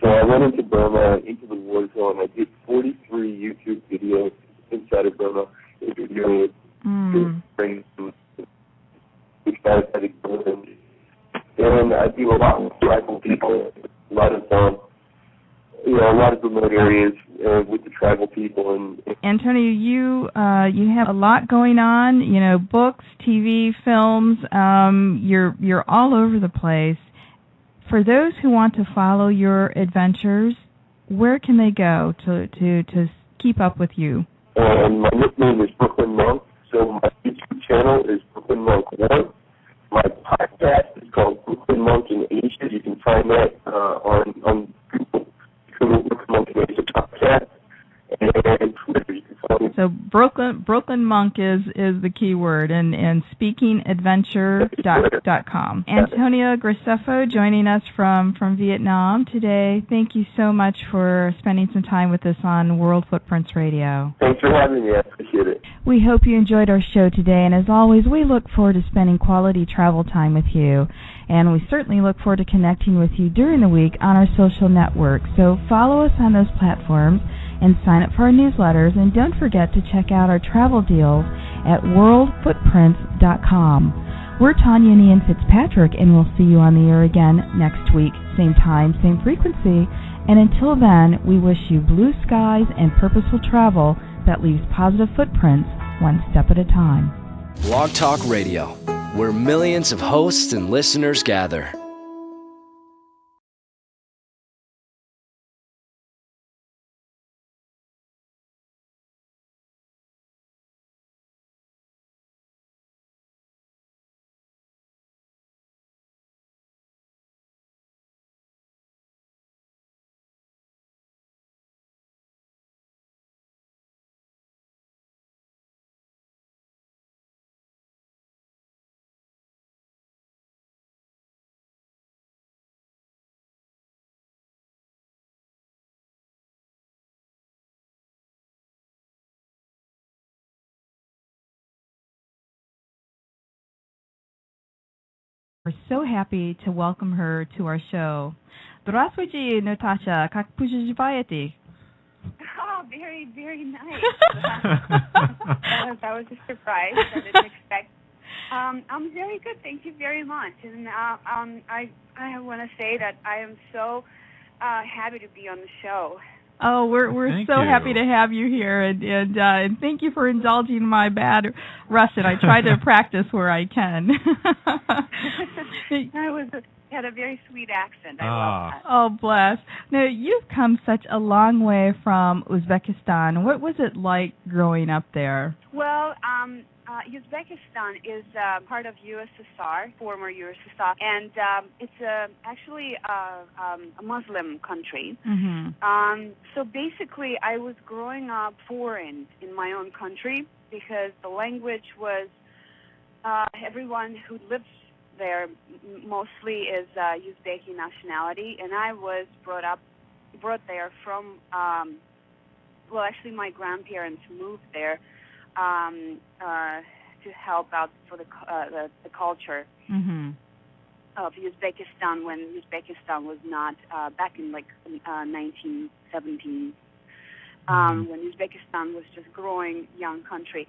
So I went into Burma, into the war zone. I did 43 YouTube videos inside of Burma, interviewing and I do a lot with tribal people, a lot of remote areas with the tribal people. And Antonio, you have a lot going on. Books, TV, films. You're all over the place. For those who want to follow your adventures, where can they go to keep up with you? And my nickname is Brooklyn Monk. So my YouTube channel is Brooklyn Monk 1. My podcast is called Brooklyn Monk in Asia. You can find that on Google. Brooklyn Monk in Asia podcast. And Twitter, you can follow me. So Brooklyn Monk is the key word, and speakingadventure.com. Antonio Graceffo joining us from Vietnam today. Thank you so much for spending some time with us on World Footprints Radio. Thanks for having me. I appreciate it. We hope you enjoyed our show today, and as always, we look forward to spending quality travel time with you. And we certainly look forward to connecting with you during the week on our social networks. So follow us on those platforms and sign up for our newsletters. And don't forget to check out our travel deals at worldfootprints.com. We're Tanya and Ian Fitzpatrick, and we'll see you on the air again next week. Same time, same frequency. And until then, we wish you blue skies and purposeful travel that leaves positive footprints one step at a time. Blog Talk Radio, where millions of hosts and listeners gather. We're so happy to welcome her to our show. Здравствуйте, Natasha. Как поживаете? Oh, very, very nice. that was a surprise. I didn't expect. I'm very good. Thank you very much. And I want to say that I am so happy to be on the show. Oh, we're so happy to have you here, and thank you for indulging my bad Russian. I try to practice where I can. Had a very sweet accent. I love that. Oh, bless. Now, you've come such a long way from Uzbekistan. What was it like growing up there? Well, Uzbekistan is part of USSR, former USSR, and it's actually a Muslim country. Mm-hmm. So basically, I was growing up foreign in my own country because the language was everyone who lives there mostly is Uzbeki nationality, and I was brought there from. Well, actually, my grandparents moved there. To help out for the culture of Uzbekistan when Uzbekistan was not back in 1917 when Uzbekistan was just growing young country.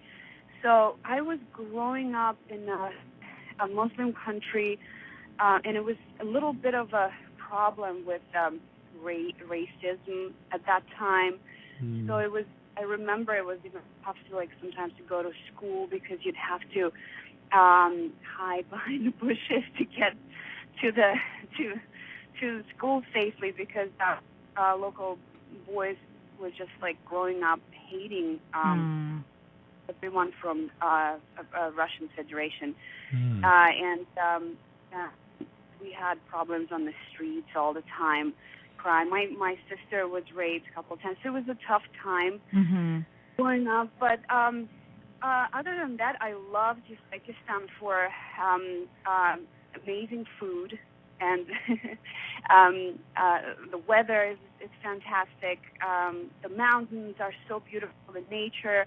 So I was growing up in a Muslim country, and it was a little bit of a problem with racism at that time. So it was. I remember it was even tough to sometimes to go to school because you'd have to hide behind the bushes to get to school safely because local boys were just growing up hating everyone from Russian Federation, and we had problems on the streets all the time. My sister was raped a couple of times. So it was a tough time growing up. But other than that, I loved Uzbekistan for amazing food, and the weather is fantastic. The mountains are so beautiful. The nature.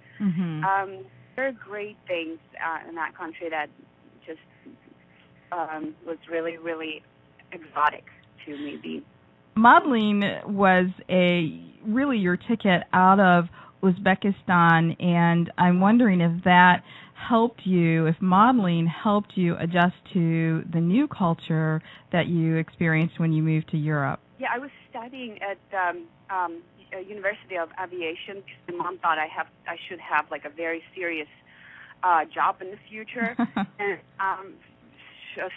There are great things in that country that just was really, really exotic to me. Modeling was really your ticket out of Uzbekistan, and I'm wondering if that helped you, if modeling helped you adjust to the new culture that you experienced when you moved to Europe. Yeah, I was studying at University of Aviation. My mom thought I should have a very serious job in the future, and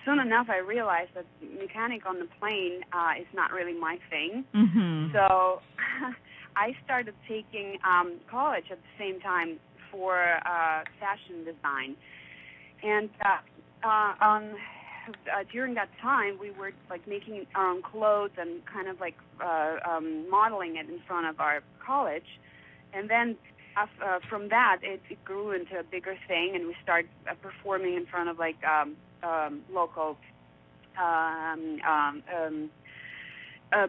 soon enough, I realized that mechanic on the plane is not really my thing. So I started taking college at the same time for fashion design. And during that time, we were like making our own clothes and kind of like modeling it in front of our college. And then from that, it grew into a bigger thing, and we started performing in front of like local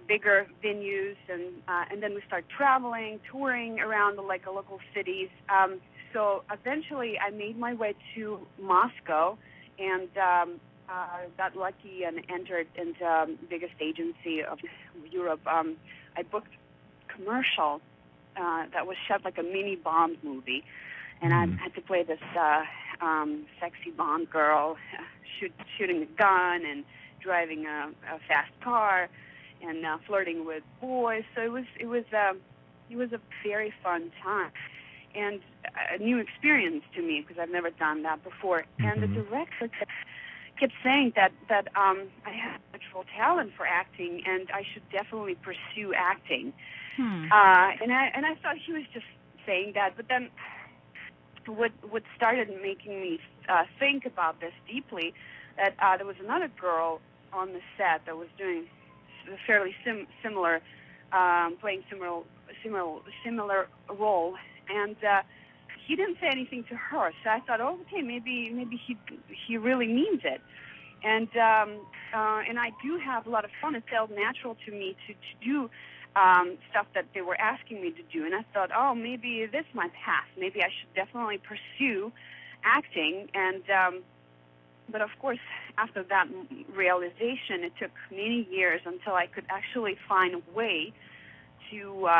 bigger venues, and then we started traveling, touring around the local cities. So eventually, I made my way to Moscow, and got lucky and entered into the biggest agency of Europe. I booked a commercial that was shot like a mini Bond movie, and I had to play this sexy Bond girl, shooting a gun and driving a fast car, and flirting with boys. So it was a very fun time and a new experience to me because I've never done that before. And the director kept saying that I have natural talent for acting and I should definitely pursue acting. And I thought he was just saying that, but then what started making me think about this deeply, that there was another girl on the set that was doing a fairly similar, playing similar role, and he didn't say anything to her. So I thought, oh, okay, maybe he really means it, and I do have a lot of fun. It felt natural to me to do stuff that they were asking me to do, and I thought, oh, maybe this is my path. Maybe I should definitely pursue acting. And but of course, after that realization, it took many years until I could actually find a way to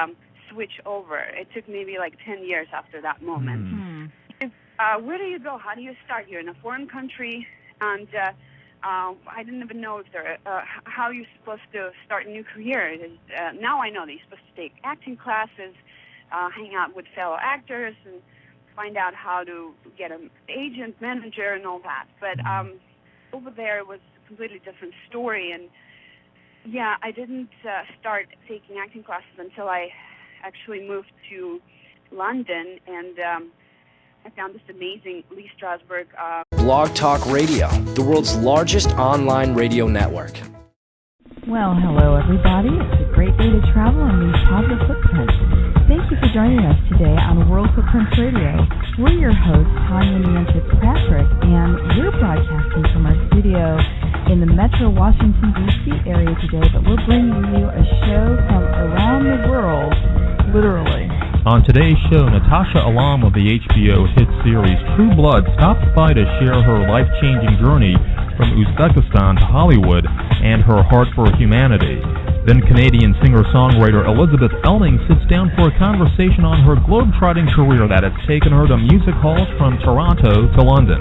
switch over. It took maybe like 10 years after that moment. Where do you go? How do you start? You're in a foreign country, and I didn't even know if how you're supposed to start a new career. Now I know that you're supposed to take acting classes, hang out with fellow actors, and find out how to get an agent, manager, and all that. But over there, it was a completely different story. And yeah, I didn't start taking acting classes until I actually moved to London, and I found this amazing Lee Strasberg. Blog Talk Radio, the world's largest online radio network. Well, hello everybody. It's a great day to travel on these positive footprints. Thank you for joining us today on World Footprints Radio. We're your hosts, Tanya and Fitzpatrick, and we're broadcasting from our studio in the Metro Washington, D.C. area today, but we're bringing you a show from around the world, literally. On today's show, Natasha Alam of the HBO hit series True Blood stops by to share her life-changing journey from Uzbekistan to Hollywood and her heart for humanity. Then Canadian singer-songwriter Elizabeth Elming sits down for a conversation on her globe-trotting career that has taken her to music halls from Toronto to London.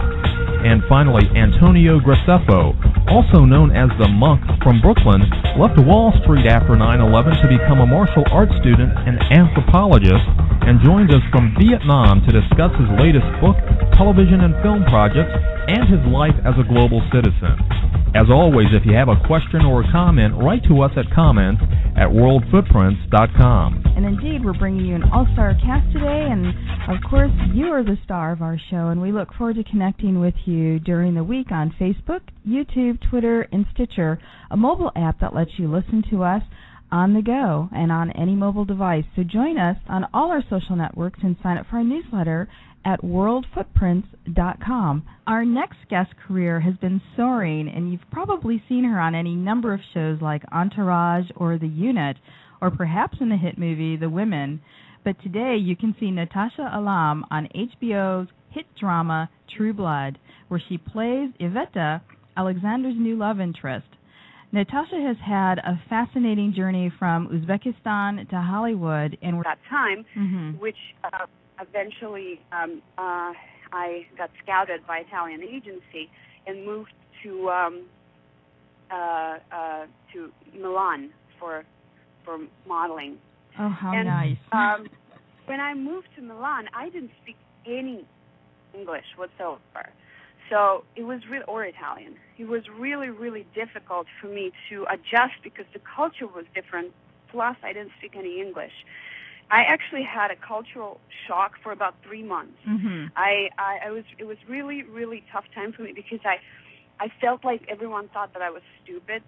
And finally, Antonio Graceffo, also known as the Monk from Brooklyn, left Wall Street after 9/11 to become a martial arts student and anthropologist, and joins us from Vietnam to discuss his latest book, television and film projects, and his life as a global citizen. As always, if you have a question or a comment, write to us at comments@worldfootprints.com. And indeed, we're bringing you an all-star cast today, and of course, you are the star of our show, and we look forward to connecting with you during the week on Facebook, YouTube, Twitter, and Stitcher, a mobile app that lets you listen to us on the go and on any mobile device. So join us on all our social networks and sign up for our newsletter at worldfootprints.com. Our next guest career has been soaring, and you've probably seen her on any number of shows like Entourage or The Unit, or perhaps in the hit movie The Women. But today you can see Natasha Alam on HBO's hit drama True Blood, where she plays Yvetta, Alexander's new love interest. Natasha has had a fascinating journey from Uzbekistan to Hollywood in that time, which eventually I got scouted by Italian agency and moved to Milan for modeling. Oh, how nice. When I moved to Milan, I didn't speak any English whatsoever. So it was or Italian. It was really, really difficult for me to adjust because the culture was different. Plus, I didn't speak any English. I actually had a cultural shock for about 3 months. Mm-hmm. It was really, really tough time for me because I felt like everyone thought that I was stupid.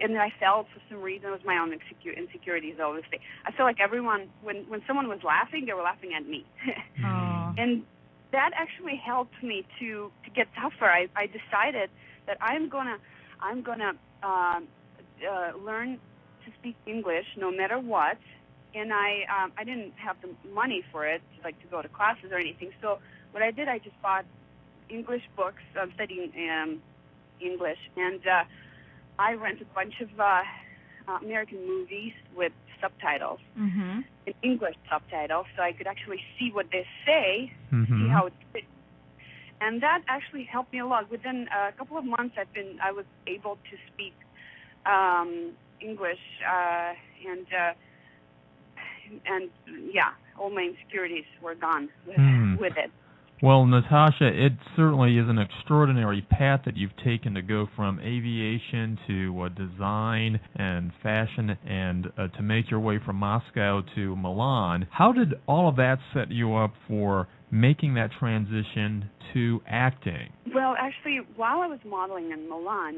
And I felt for some reason, it was my own insecurities, obviously. I felt like everyone, when someone was laughing, they were laughing at me. And that actually helped me to get tougher. I decided that I'm gonna learn to speak English no matter what. And I didn't have the money for it, like to go to classes or anything. So what I did, I just bought English books. I'm studying English, and I rented a bunch of American movies with subtitles, mm-hmm. in English subtitles, so I could actually see what they say, see how it fits. And that actually helped me a lot. Within a couple of months, I was able to speak English, and yeah, all my insecurities were gone with it. Well, Natasha, it certainly is an extraordinary path that you've taken to go from aviation to design and fashion and to make your way from Moscow to Milan. How did all of that set you up for making that transition to acting? Well, actually, while I was modeling in Milan,